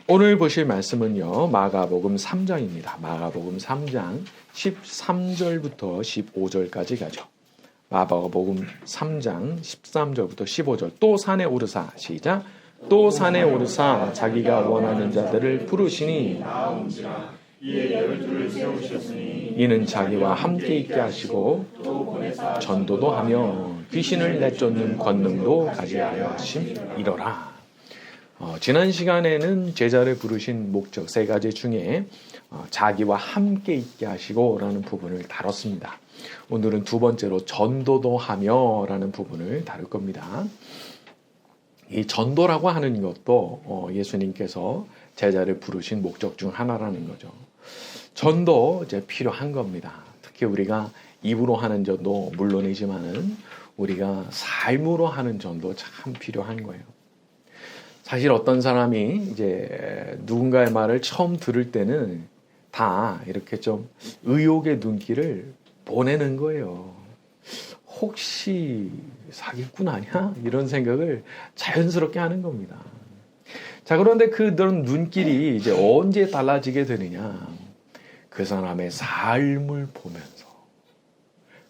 오늘 보실 말씀은요, 마가복음 3장입니다. 마가복음 3장 13절부터 15절까지 가죠. 마가복음 3장 13절부터 15절. 또 산에 오르사, 시작. 또 산에 오르사 자기가 원하는 자들을 부르시니 이는 자기와 함께 있게 하시고 전도도 하며 귀신을 내쫓는 권능도 가지하여 하심이로라. 지난 시간에는 제자를 부르신 목적 세 가지 중에 자기와 함께 있게 하시고 라는 부분을 다뤘습니다. 오늘은 두 번째로 전도도 하며 라는 부분을 다룰 겁니다. 이 전도라고 하는 것도 예수님께서 제자를 부르신 목적 중 하나라는 거죠. 전도 이제 필요한 겁니다. 특히 우리가 입으로 하는 전도 물론이지만은 우리가 삶으로 하는 전도 참 필요한 거예요. 사실 어떤 사람이 이제 누군가의 말을 처음 들을 때는 다 이렇게 좀 의혹의 눈길을 보내는 거예요. 혹시 사기꾼 아니야? 이런 생각을 자연스럽게 하는 겁니다. 자, 그런데 그런 눈길이 이제 언제 달라지게 되느냐? 그 사람의 삶을 보면서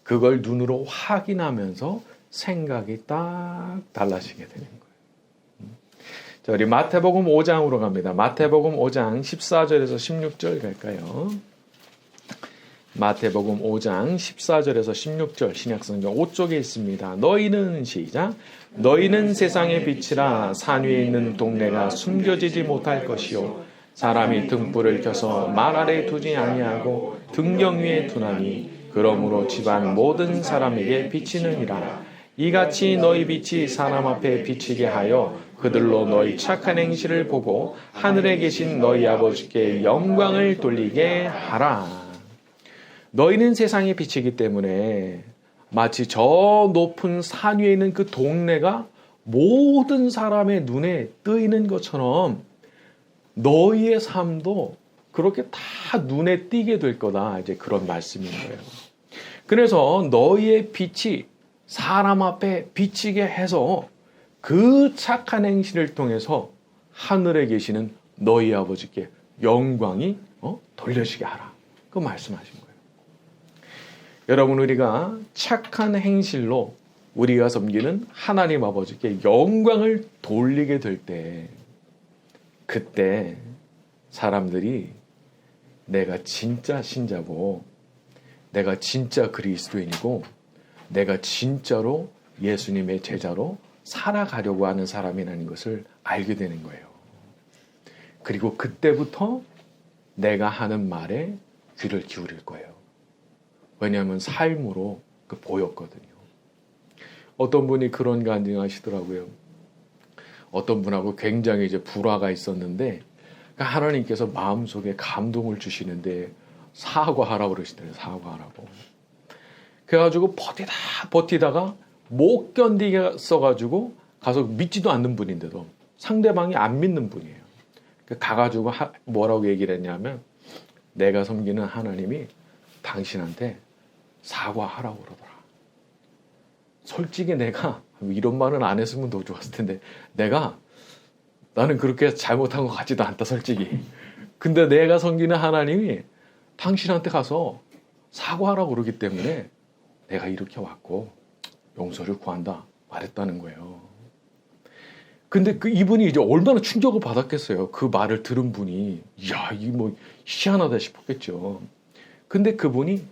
그걸 눈으로 확인하면서 생각이 딱 달라지게 되는 거예요. 자, 우리 마태복음 5장으로 갑니다. 마태복음 5장 14절에서 16절 갈까요? 마태복음 5장 14절에서 16절 신약성경 5쪽에 있습니다. 너희는 시작. 너희는 세상의 빛이라 산 위에 있는 동네가 숨겨지지 못할 것이요 사람이 등불을 켜서 말 아래 두지 아니하고 등경 위에 두나니 그러므로 집안 모든 사람에게 비치느니라. 이같이 너희 빛이 사람 앞에 비치게 하여 그들로 너희 착한 행실을 보고 하늘에 계신 너희 아버지께 영광을 돌리게 하라. 너희는 세상의 빛이기 때문에 마치 저 높은 산 위에 있는 그 동네가 모든 사람의 눈에 뜨이는 것처럼 너희의 삶도 그렇게 다 눈에 띄게 될 거다. 이제 그런 말씀인 거예요. 그래서 너희의 빛이 사람 앞에 비치게 해서 그 착한 행실을 통해서 하늘에 계시는 너희 아버지께 영광이 돌려지게 하라. 그 말씀하신 거예요. 여러분, 우리가 착한 행실로 우리가 섬기는 하나님 아버지께 영광을 돌리게 될 때, 그때 사람들이 내가 진짜 신자고 내가 진짜 그리스도인이고 내가 진짜로 예수님의 제자로 살아가려고 하는 사람이라는 것을 알게 되는 거예요. 그리고 그때부터 내가 하는 말에 귀를 기울일 거예요. 왜냐하면 삶으로 보였거든요. 어떤 분이 그런 간증하시더라고요. 어떤 분하고 굉장히 이제 불화가 있었는데 하나님께서 마음속에 감동을 주시는데 사과하라고 그러시더래요. 사과하라고. 그래가지고 버티다가 못 견디겠어가지고 가서 믿지도 않는 분인데도 상대방이 안 믿는 분이에요. 가가지고 뭐라고 얘기를 했냐면 내가 섬기는 하나님이 당신한테 사과하라고 그러더라. 솔직히 내가 이런 말은 안 했으면 더 좋았을 텐데 나는 그렇게 잘못한 것 같지도 않다 솔직히. 근데 내가 섬기는 하나님이 당신한테 가서 사과하라고 그러기 때문에 내가 이렇게 왔고 용서를 구한다 말했다는 거예요. 근데 이분이 이제 얼마나 충격을 받았겠어요. 그 말을 들은 분이 이야 이게 뭐 희한하다 싶었겠죠. 근데 그분이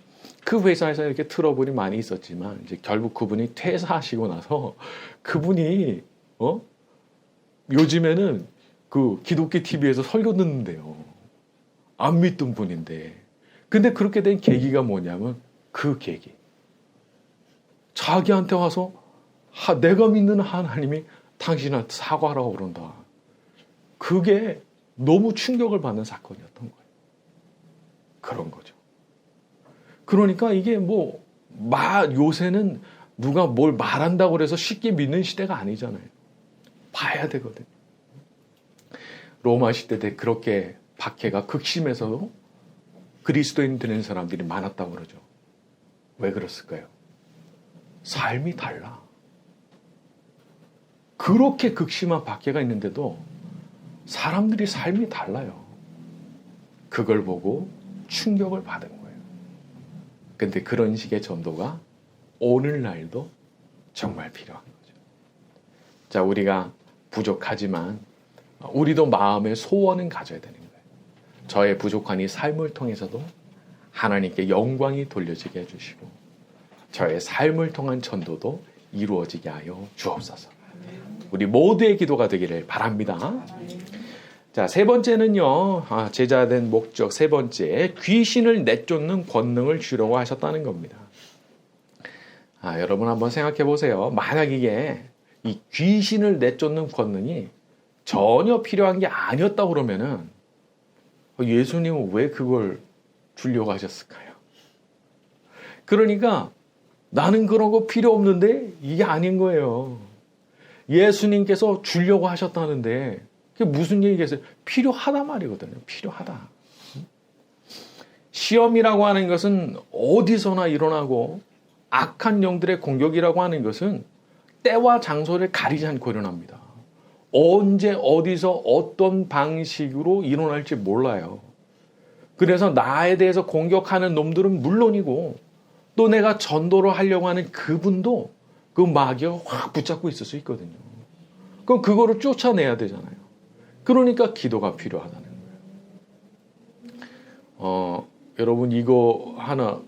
그 회사에서 이렇게 트러블이 많이 있었지만 이제 결국 그분이 퇴사하시고 나서 그분이 요즘에는 그 기독교 TV에서 설교 듣는데요. 안 믿던 분인데. 근데 그렇게 된 계기가 뭐냐면 그 계기. 자기한테 와서 내가 믿는 하나님이 당신한테 사과하라고 그런다. 그게 너무 충격을 받는 사건이었던 거예요. 그런 거죠. 그러니까 이게 요새는 누가 뭘 말한다고 해서 쉽게 믿는 시대가 아니잖아요. 봐야 되거든요. 로마 시대 때 그렇게 박해가 극심해서도 그리스도인 되는 사람들이 많았다고 그러죠. 왜 그랬을까요? 삶이 달라. 그렇게 극심한 박해가 있는데도 사람들이 삶이 달라요. 그걸 보고 충격을 받은 거예요. 근데 그런 식의 전도가 오늘날도 정말 필요한 거죠. 자, 우리가 부족하지만 우리도 마음의 소원은 가져야 되는 거예요. 저의 부족한 이 삶을 통해서도 하나님께 영광이 돌려지게 해주시고 저의 삶을 통한 전도도 이루어지게 하여 주옵소서. 우리 모두의 기도가 되기를 바랍니다. 자, 세 번째는요, 제자된 목적 세 번째, 귀신을 내쫓는 권능을 주려고 하셨다는 겁니다. 여러분 한번 생각해 보세요. 만약 이게 이 귀신을 내쫓는 권능이 전혀 필요한 게 아니었다 그러면은 예수님은 왜 그걸 주려고 하셨을까요? 그러니까 나는 그런 거 필요 없는데 이게 아닌 거예요. 예수님께서 주려고 하셨다는데 그게 무슨 얘기겠어요? 필요하다 말이거든요. 필요하다. 시험이라고 하는 것은 어디서나 일어나고 악한 영들의 공격이라고 하는 것은 때와 장소를 가리지 않고 일어납니다. 언제 어디서 어떤 방식으로 일어날지 몰라요. 그래서 나에 대해서 공격하는 놈들은 물론이고 또 내가 전도를 하려고 하는 그분도 그 마귀가 확 붙잡고 있을 수 있거든요. 그럼 그거를 쫓아내야 되잖아요. 그러니까 기도가 필요하다는 거예요. 여러분 이거 하나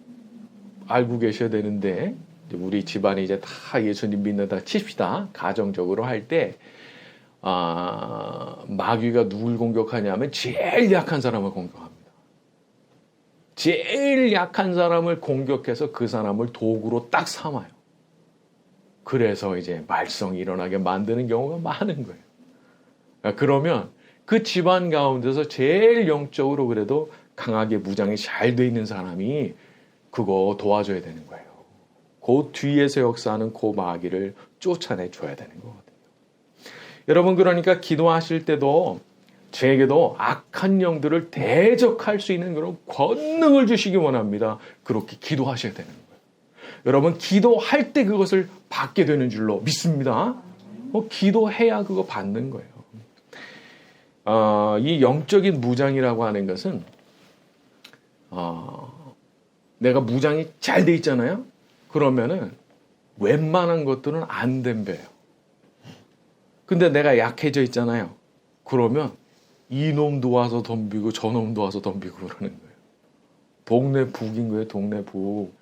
알고 계셔야 되는데 우리 집안이 이제 다 예수님 믿는다 칩시다. 가정적으로 할 때 마귀가 누굴 공격하냐면 제일 약한 사람을 공격합니다. 제일 약한 사람을 공격해서 그 사람을 도구로 딱 삼아요. 그래서 이제 말썽이 일어나게 만드는 경우가 많은 거예요. 그러면 그 집안 가운데서 제일 영적으로 그래도 강하게 무장이 잘 돼 있는 사람이 그거 도와줘야 되는 거예요. 그 뒤에서 역사하는 그 마귀를 쫓아내 줘야 되는 거거든요. 여러분 그러니까 기도하실 때도 제게도 악한 영들을 대적할 수 있는 그런 권능을 주시기 원합니다. 그렇게 기도하셔야 되는 거예요. 여러분 기도할 때 그것을 받게 되는 줄로 믿습니다. 기도해야 그거 받는 거예요. 이 영적인 무장이라고 하는 것은 내가 무장이 잘 돼 있잖아요. 그러면은 웬만한 것들은 안 덤벼요. 근데 내가 약해져 있잖아요. 그러면 이놈도 와서 덤비고 저놈도 와서 덤비고 그러는 거예요. 동네 북인 거예요. 동네 북.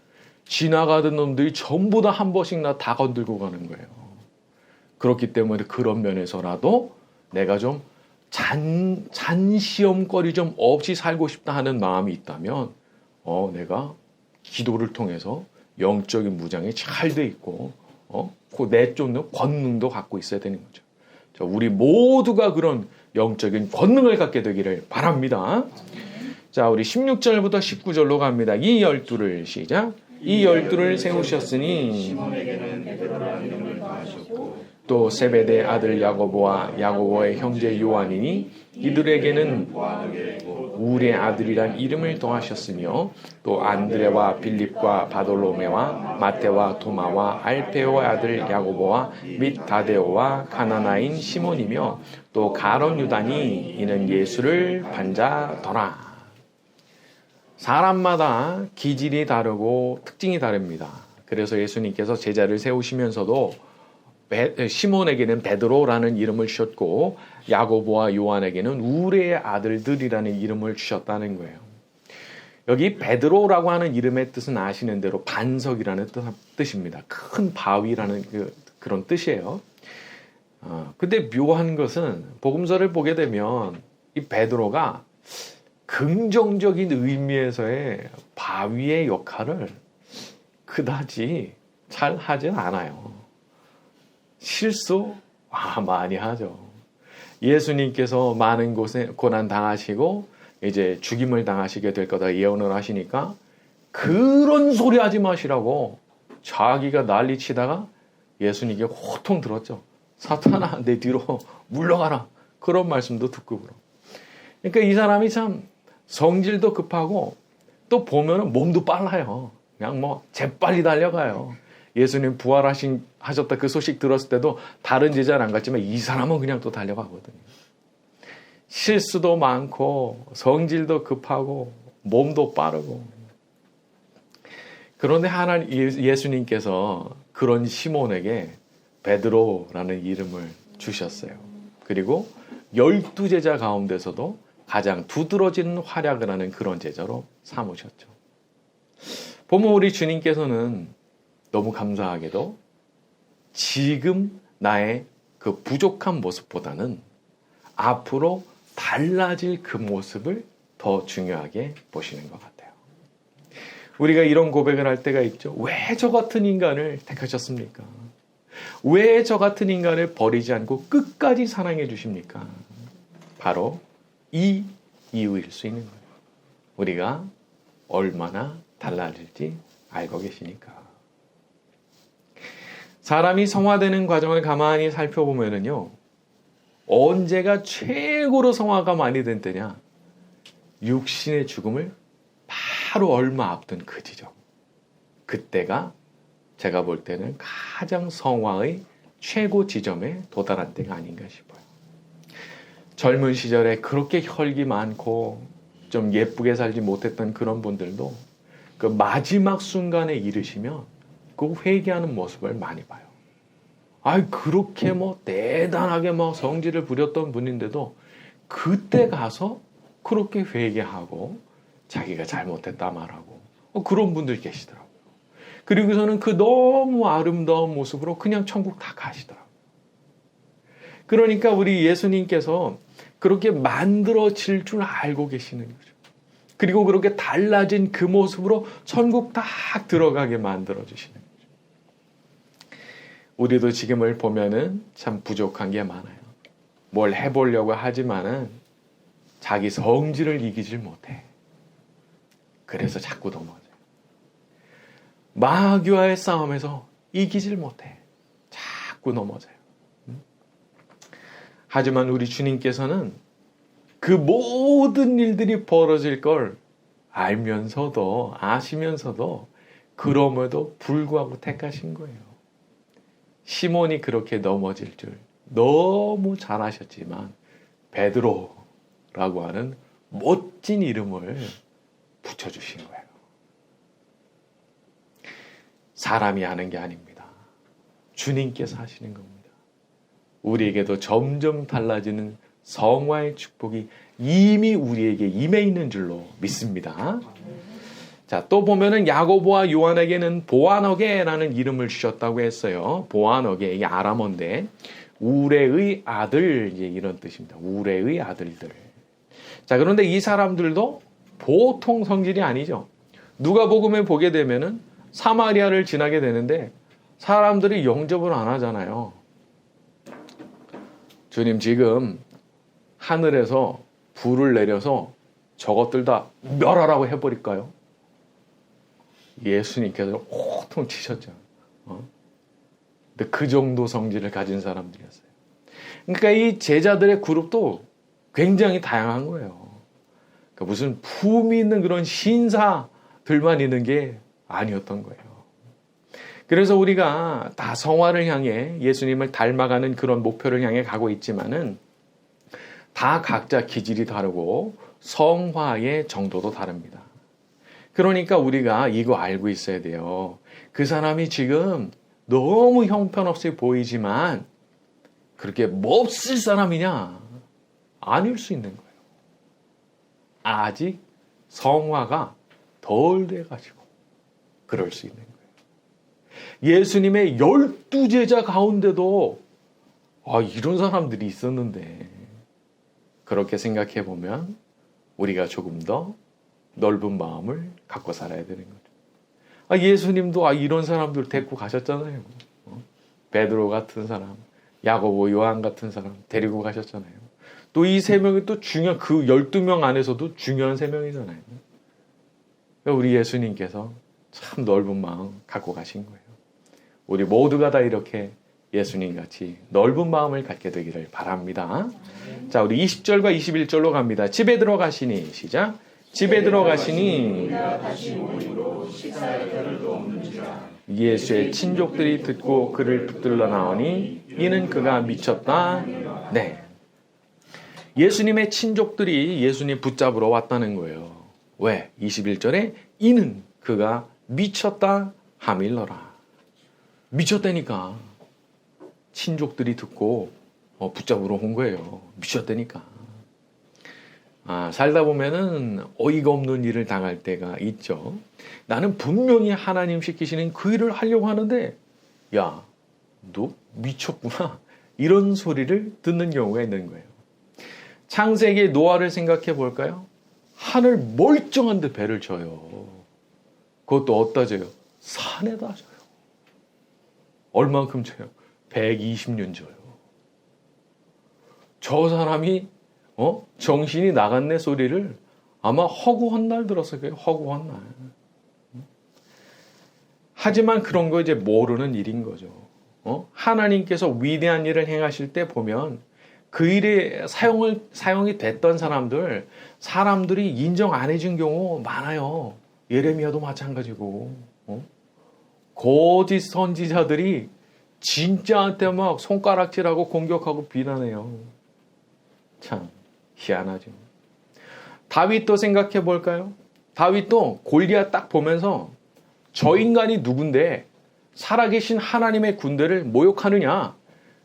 지나가던 놈들이 전부 다 한 번씩 다 건들고 가는 거예요. 그렇기 때문에 그런 면에서라도 내가 좀 잔시험거리 좀 없이 살고 싶다 하는 마음이 있다면 내가 기도를 통해서 영적인 무장이 잘 돼 있고 그 내쫓는 권능도 갖고 있어야 되는 거죠. 자, 우리 모두가 그런 영적인 권능을 갖게 되기를 바랍니다. 자, 우리 16절부터 19절로 갑니다. 이 12를 시작. 이 12를 세우셨으니 또 세베대 아들 야고보와 야고보의 형제 요한이니 이들에게는 우리의 아들이란 이름을 더하셨으며 또 안드레와 빌립과 바돌로메와 마테와 도마와 알페오의 아들 야고보와 및 다데오와 가나나인 시몬이며 또 가론 유다니 이는 예수를 반자더라. 사람마다 기질이 다르고 특징이 다릅니다. 그래서 예수님께서 제자를 세우시면서도 시몬에게는 베드로라는 이름을 주셨고 야고보와 요한에게는 우레의 아들들이라는 이름을 주셨다는 거예요. 여기 베드로라고 하는 이름의 뜻은 아시는 대로 반석이라는 뜻입니다. 큰 바위라는 그런 뜻이에요. 근데 묘한 것은 복음서를 보게 되면 이 베드로가 긍정적인 의미에서의 바위의 역할을 그다지 잘 하진 않아요. 실수 많이 하죠. 예수님께서 많은 고난 당하시고 이제 죽임을 당하시게 될 거다 예언을 하시니까 그런 소리 하지 마시라고 자기가 난리치다가 예수님께 호통 들었죠. 사탄아 내 뒤로 물러가라. 그런 말씀도 듣고 그러. 그러니까 이 사람이 참 성질도 급하고 또 보면은 몸도 빨라요. 그냥 뭐 재빨리 달려가요. 예수님 부활하셨다 그 소식 들었을 때도 다른 제자는 안 갔지만 이 사람은 그냥 또 달려가거든요. 실수도 많고 성질도 급하고 몸도 빠르고. 그런데 하나님 예수님께서 그런 시몬에게 베드로라는 이름을 주셨어요. 그리고 12제자 가운데서도 가장 두드러진 활약을 하는 그런 제자로 삼으셨죠. 보면 우리 주님께서는 너무 감사하게도 지금 나의 그 부족한 모습보다는 앞으로 달라질 그 모습을 더 중요하게 보시는 것 같아요. 우리가 이런 고백을 할 때가 있죠. 왜 저 같은 인간을 택하셨습니까? 왜 저 같은 인간을 버리지 않고 끝까지 사랑해 주십니까? 바로 이 이유일 수 있는 거예요. 우리가 얼마나 달라질지 알고 계시니까. 사람이 성화되는 과정을 가만히 살펴보면요, 언제가 최고로 성화가 많이 된 때냐? 육신의 죽음을 바로 얼마 앞둔 그 지점. 그때가 제가 볼 때는 가장 성화의 최고 지점에 도달한 때가 아닌가 싶어요. 젊은 시절에 그렇게 혈기 많고 좀 예쁘게 살지 못했던 그런 분들도 그 마지막 순간에 이르시면 그 회개하는 모습을 많이 봐요. 아이, 그렇게 대단하게 성질을 부렸던 분인데도 그때 가서 그렇게 회개하고 자기가 잘못했다 말하고 그런 분들 계시더라고요. 그리고서는 그 너무 아름다운 모습으로 그냥 천국 다 가시더라고요. 그러니까 우리 예수님께서 그렇게 만들어질 줄 알고 계시는 거죠. 그리고 그렇게 달라진 그 모습으로 천국 딱 들어가게 만들어주시는 거죠. 우리도 지금을 보면은 참 부족한 게 많아요. 뭘 해보려고 하지만은 자기 성질을 이기질 못해. 그래서 자꾸 넘어져요. 마귀와의 싸움에서 이기질 못해. 자꾸 넘어져요. 하지만 우리 주님께서는 그 모든 일들이 벌어질 걸 알면서도, 아시면서도 그럼에도 불구하고 택하신 거예요. 시몬이 그렇게 넘어질 줄 너무 잘 아셨지만 베드로라고 하는 멋진 이름을 붙여주신 거예요. 사람이 하는 게 아닙니다. 주님께서 하시는 겁니다. 우리에게도 점점 달라지는 성화의 축복이 이미 우리에게 임해 있는 줄로 믿습니다. 자, 또 보면은 야고보와 요한에게는 보아너게라는 이름을 주셨다고 했어요. 보아너게, 이게 아람어인데 우레의 아들, 이제 이런 뜻입니다. 우레의 아들들. 자, 그런데 이 사람들도 보통 성질이 아니죠. 누가복음에 보게 되면은 사마리아를 지나게 되는데 사람들이 영접을 안 하잖아요. 주님, 지금 하늘에서 불을 내려서 저것들 다 멸하라고 해버릴까요? 예수님께서 호통 치셨죠. 근데 그 정도 성질을 가진 사람들이었어요. 그러니까 이 제자들의 그룹도 굉장히 다양한 거예요. 그러니까 무슨 품이 있는 그런 신사들만 있는 게 아니었던 거예요. 그래서 우리가 다 성화를 향해 예수님을 닮아가는 그런 목표를 향해 가고 있지만은 다 각자 기질이 다르고 성화의 정도도 다릅니다. 그러니까 우리가 이거 알고 있어야 돼요. 그 사람이 지금 너무 형편없이 보이지만 그렇게 몹쓸 사람이냐? 아닐 수 있는 거예요. 아직 성화가 덜 돼가지고 그럴 수 있는 거예요. 예수님의 12제자 가운데도 이런 사람들이 있었는데, 그렇게 생각해 보면 우리가 조금 더 넓은 마음을 갖고 살아야 되는 거죠. 예수님도 이런 사람들 데리고 가셨잖아요. 베드로 같은 사람, 야고보, 요한 같은 사람 데리고 가셨잖아요. 또 이 세 명이 또 중요한, 그 12명 안에서도 중요한 세 명이잖아요. 우리 예수님께서 참 넓은 마음 갖고 가신 거예요. 우리 모두가 다 이렇게 예수님 같이 넓은 마음을 갖게 되기를 바랍니다. 자, 우리 20절과 21절로 갑니다. 집에 들어가시니, 시작. 집에 들어가시니 예수의 친족들이 듣고 그를 붙들러 나오니 이는 그가 미쳤다. 네. 예수님의 친족들이 예수님 붙잡으러 왔다는 거예요. 왜? 21절에 이는 그가 미쳤다 하밀러라. 미쳤다니까. 친족들이 듣고 붙잡으러 온 거예요. 미쳤다니까. 살다 보면은 어이가 없는 일을 당할 때가 있죠. 나는 분명히 하나님 시키시는 그 일을 하려고 하는데 야, 너 미쳤구나. 이런 소리를 듣는 경우가 있는 거예요. 창세기 노아를 생각해 볼까요? 하늘 멀쩡한 데 배를 쳐요. 그것도 어디다 져요? 산에다 져요. 얼만큼 쳐요? 120년 져요. 저 사람이 정신이 나갔네 소리를 아마 허구한 날 들었을 거예요. 허구한 날. 하지만 그런 거 이제 모르는 일인 거죠. 하나님께서 위대한 일을 행하실 때 보면 그 일에 사용이 됐던 사람들이 인정 안 해준 경우 많아요. 예레미야도 마찬가지고. 거짓 선지자들이 진짜한테 막 손가락질하고 공격하고 비난해요. 참 희한하죠. 다윗도 생각해 볼까요? 다윗도 골리앗 딱 보면서 저 인간이 누군데 살아계신 하나님의 군대를 모욕하느냐?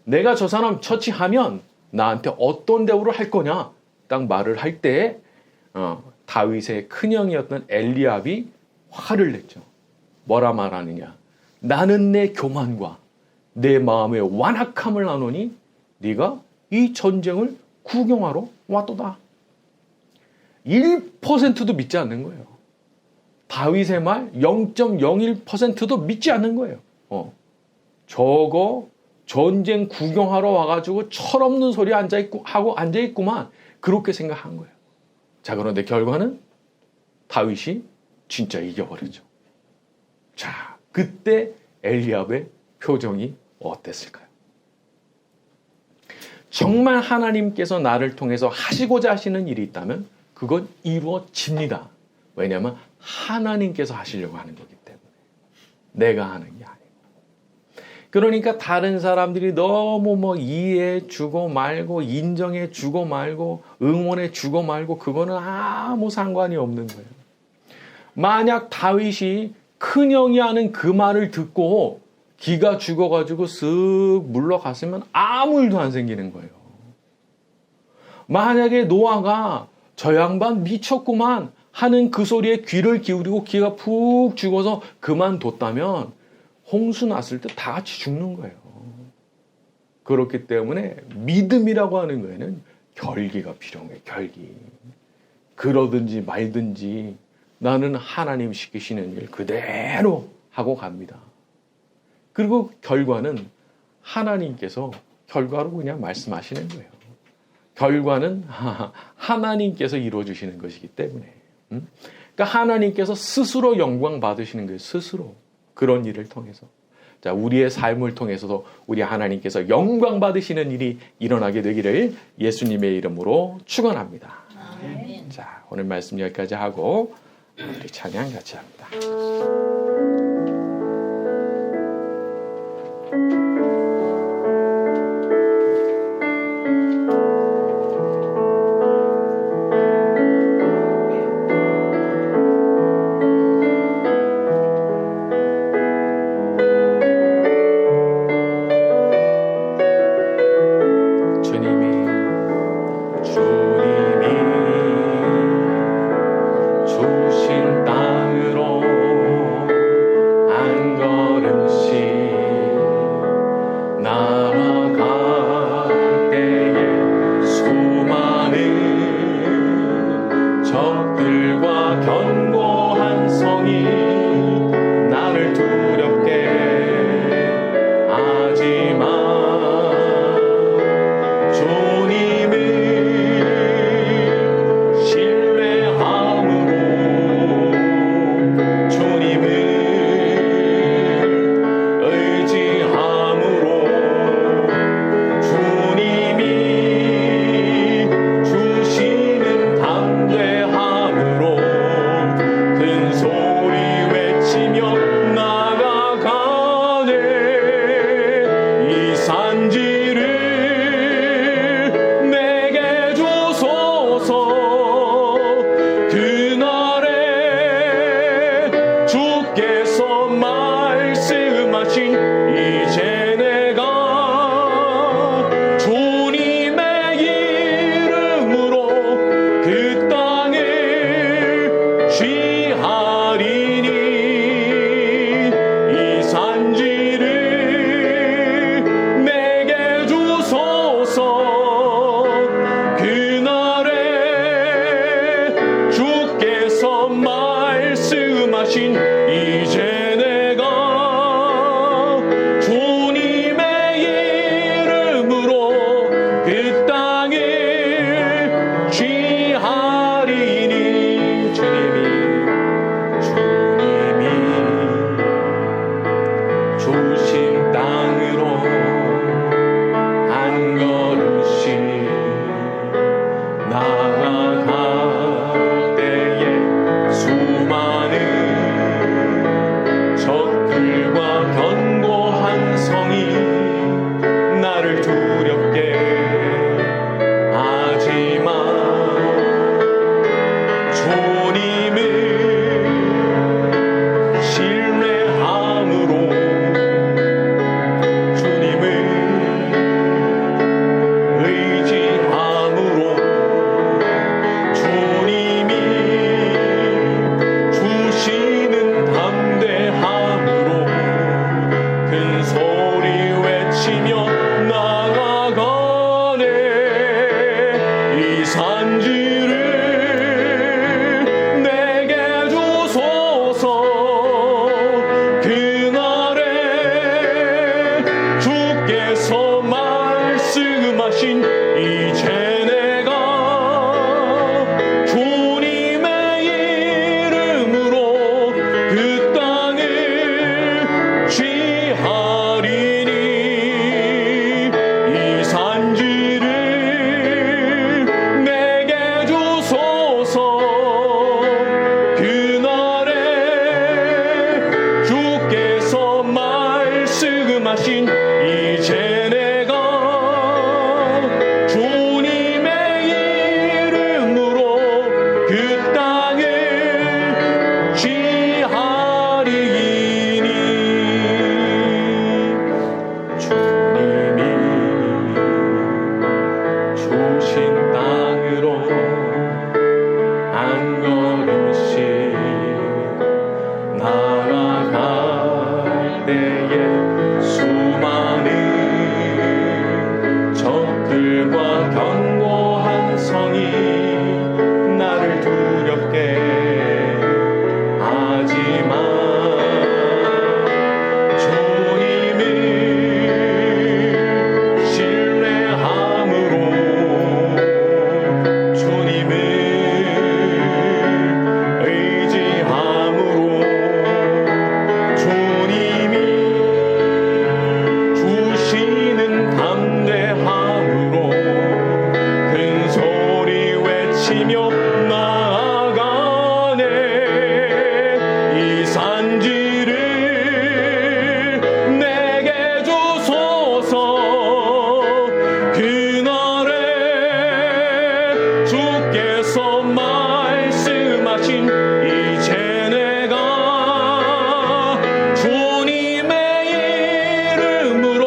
내가 저 사람 처치하면 나한테 어떤 대우를 할 거냐? 딱 말을 할 때 다윗의 큰형이었던 엘리압이 화를 냈죠. 뭐라 말하느냐? 나는 내 교만과 내 마음의 완악함을 아노니 네가 이 전쟁을 구경하러 왔도다. 1%도 믿지 않는 거예요. 다윗의 말 0.01%도 믿지 않는 거예요. 저거 전쟁 구경하러 와가지고 철없는 소리 하고 앉아있구만. 그렇게 생각한 거예요. 자, 그런데 결과는 다윗이 진짜 이겨버렸죠. 자, 그때 엘리압의 표정이 어땠을까요? 정말 하나님께서 나를 통해서 하시고자 하시는 일이 있다면 그건 이루어집니다. 왜냐하면 하나님께서 하시려고 하는 거기 때문에. 내가 하는 게 아니고. 그러니까 다른 사람들이 너무 이해해 주고 말고 인정해 주고 말고 응원해 주고 말고 그거는 아무 상관이 없는 거예요. 만약 다윗이 큰형이 하는 그 말을 듣고 기가 죽어가지고 쓱 물러갔으면 아무 일도 안 생기는 거예요. 만약에 노아가 저 양반 미쳤구만 하는 그 소리에 귀를 기울이고 기가 푹 죽어서 그만뒀다면 홍수 났을 때 다 같이 죽는 거예요. 그렇기 때문에 믿음이라고 하는 거에는 결기가 필요해요. 결기. 그러든지 말든지 나는 하나님 시키시는 일 그대로 하고 갑니다. 그리고 결과는 하나님께서 결과로 그냥 말씀하시는 거예요. 결과는 하나님께서 이루어주시는 것이기 때문에. 그러니까 하나님께서 스스로 영광 받으시는 거예요. 스스로. 그런 일을 통해서. 자, 우리의 삶을 통해서도 우리 하나님께서 영광 받으시는 일이 일어나게 되기를 예수님의 이름으로 축원합니다. 자, 오늘 말씀 여기까지 하고 우리 찬양 같이 합니다. 말씀하신 이제 내가 주님의 이름으로 그 땅을 취하리니 주님이 주신 땅으로 한 걸음씩 나아갈 때에 수많은 적들과 견고한 성이 나를 두렵게 하지만 주님을 신뢰함으로 주님을 의지함으로 주님이 주시는 담대함으로 큰 소리 외치며 나아가네. 이 산지를 내게 주소서. 그날에 주께서 말씀하신 이제 내가 주님의 이름으로 그 땅을 취하리니 이 산지를 내게 주소서. 그날에 주께서 말씀하신 이제 내가 주님의 이름으로 그 땅을 취하리니 주님이 주신 땅으로 한 걸음씩 나아갈 때에 수많은 적들과 견고한 성이 나를 두렵게 하지만 주님을 신뢰함으로 주님을 의지함으로 주님이 주시는 담대함으로 큰 소리 외치며 나아가네. 이 산지를 내게 주소서. 그날에 주께서 말씀하신 이제 내가 주님의 이름으로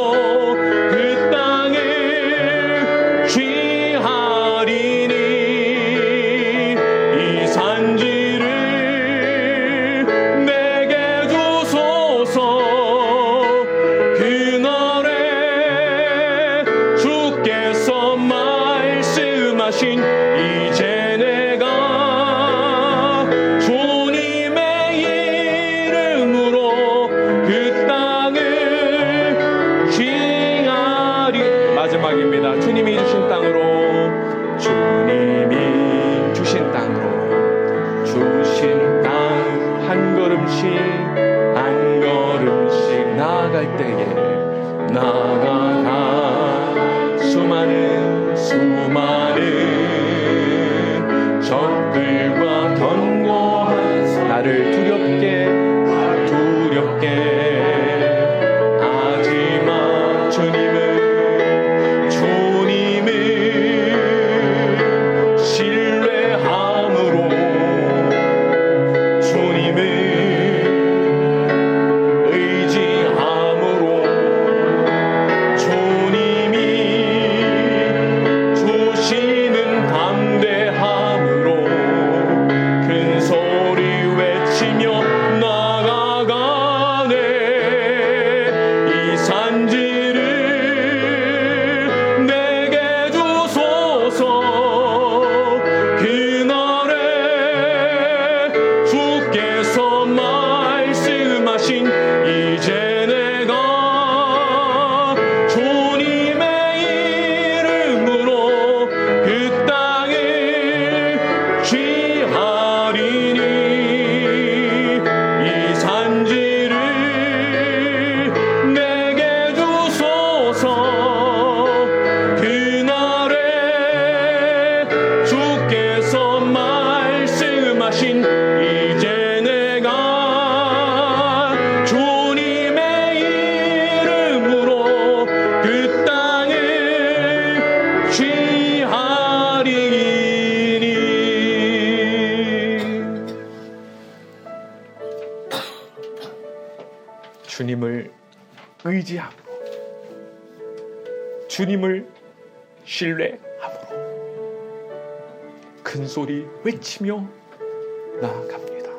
그 땅을 취하리니 이 산지를 내게 주소서. 그날에 주께서 말씀하신 이제 내가 주님의 이름으로 그 땅을 취하리. 마지막입니다. 주님이 주신 땅으로 주님이 주신 땅으로 주신 땅 한 걸음씩 한 걸음씩 나아갈 때에 나아가 수많은 적들과 견고한 나를 두렵게 하지만 주님을 신뢰함으로 주님을 의지함으로 주님이 주신 주님을 의지함으로, 주님을 신뢰함으로 큰 소리 외치며 나아갑니다.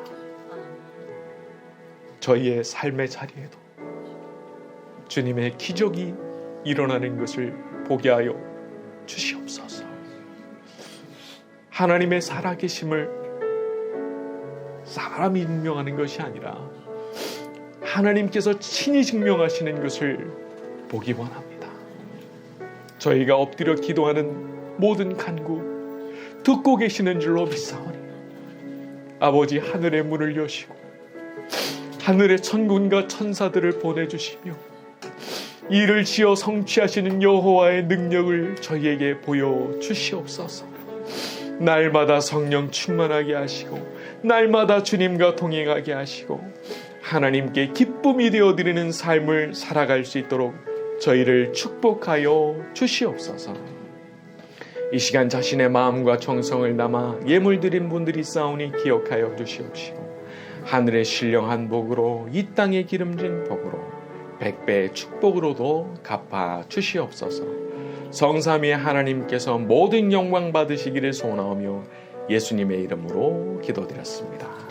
저희의 삶의 자리에도 주님의 기적이 일어나는 것을 보게 하여 주시옵소서. 하나님의 살아계심을 사람이 증명하는 것이 아니라 하나님께서 친히 증명하시는 것을 보기 원합니다. 저희가 엎드려 기도하는 모든 간구 듣고 계시는 줄로 믿사오니 아버지, 하늘의 문을 여시고 하늘의 천군과 천사들을 보내주시며 이를 지어 성취하시는 여호와의 능력을 저희에게 보여주시옵소서. 날마다 성령 충만하게 하시고 날마다 주님과 동행하게 하시고 하나님께 기쁨이 되어드리는 삶을 살아갈 수 있도록 저희를 축복하여 주시옵소서. 이 시간 자신의 마음과 정성을 담아 예물 드린 분들이 있사오니 기억하여 주시옵시고 하늘의 신령한 복으로 이 땅의 기름진 복으로 100배의 축복으로도 갚아 주시옵소서. 성삼위의 하나님께서 모든 영광 받으시기를 소원하오며 예수님의 이름으로 기도드렸습니다.